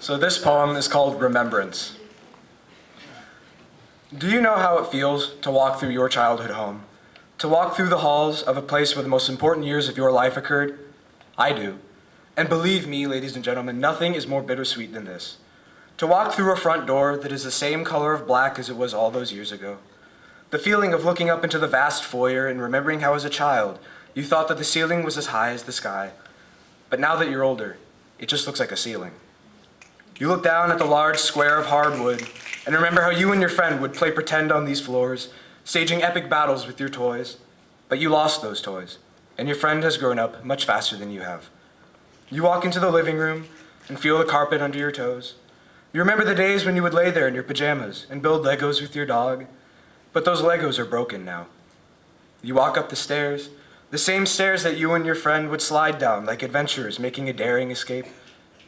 So this poem is called Remembrance. Do you know how it feels to walk through your childhood home? To walk through the halls of a place where the most important years of your life occurred? I do. And believe me, ladies and gentlemen, nothing is more bittersweet than this. To walk through a front door that is the same color of black as it was all those years ago. The feeling of looking up into the vast foyer and remembering how as a child you thought that the ceiling was as high as the sky. But now that you're older, it just looks like a ceiling. You look down at the large square of hardwood and remember how you and your friend would play pretend on these floors, staging epic battles with your toys. But you lost those toys, and your friend has grown up much faster than you have. You walk into the living room and feel the carpet under your toes. You remember the days when you would lay there in your pajamas and build Legos with your dog, but those Legos are broken now. You walk up the stairs, the same stairs that you and your friend would slide down like adventurers making a daring escape.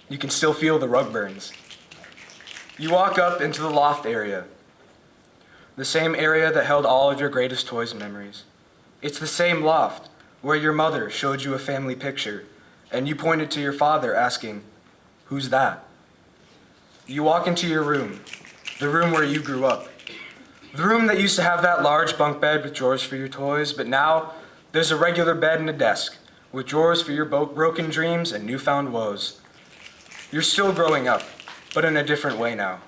You can still feel the rug burns. You walk up into the loft area, the same area that held all of your greatest toys and memories. It's the same loft where your mother showed you a family picture and you pointed to your father asking, "Who's that?" You walk into your room, the room where you grew up. The room that used to have that large bunk bed with drawers for your toys, but now there's a regular bed and a desk with drawers for your broken dreams and newfound woes. You're still growing up, but in a different way now.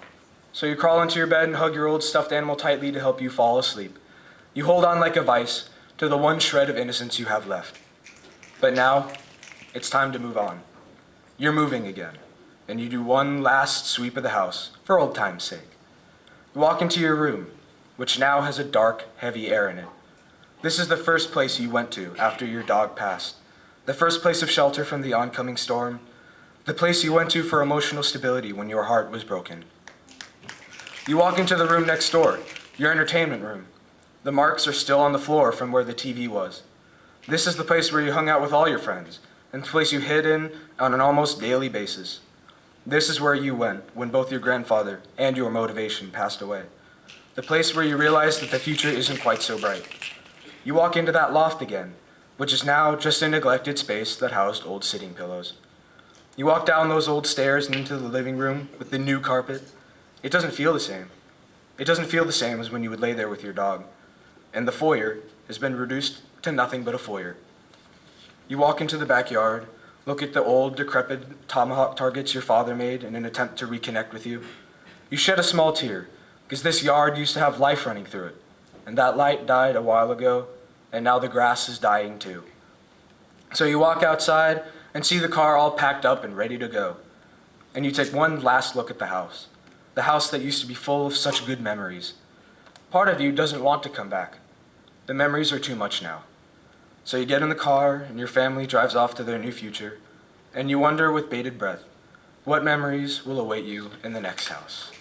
So you crawl into your bed and hug your old stuffed animal tightly to help you fall asleep. You hold on like a vice to the one shred of innocence you have left. But now, it's time to move on. You're moving again, and you do one last sweep of the house, for old time's sake. You walk into your room, which now has a dark, heavy air in it. This is the first place you went to after your dog passed, the first place of shelter from the oncoming storm, the place you went to for emotional stability when your heart was broken. You walk into the room next door, your entertainment room. The marks are still on the floor from where the TV was. This is the place where you hung out with all your friends, and the place you hid in on an almost daily basis. This is where you went when both your grandfather and your motivation passed away. The place where you realized that the future isn't quite so bright. You walk into that loft again, which is now just a neglected space that housed old sitting pillows. You walk down those old stairs and into the living room with the new carpet. It doesn't feel the same. It doesn't feel the same as when you would lay there with your dog. And the foyer has been reduced to nothing but a foyer. You walk into the backyard, look at the old, decrepit tomahawk targets your father made in an attempt to reconnect with you. You shed a small tear, because this yard used to have life running through it. And that light died a while ago, and now the grass is dying too. So you walk outside and see the car all packed up and ready to go. And you take one last look at the house that used to be full of such good memories. Part of you doesn't want to come back. The memories are too much now. So you get in the car and your family drives off to their new future, and you wonder with bated breath, what memories will await you in the next house?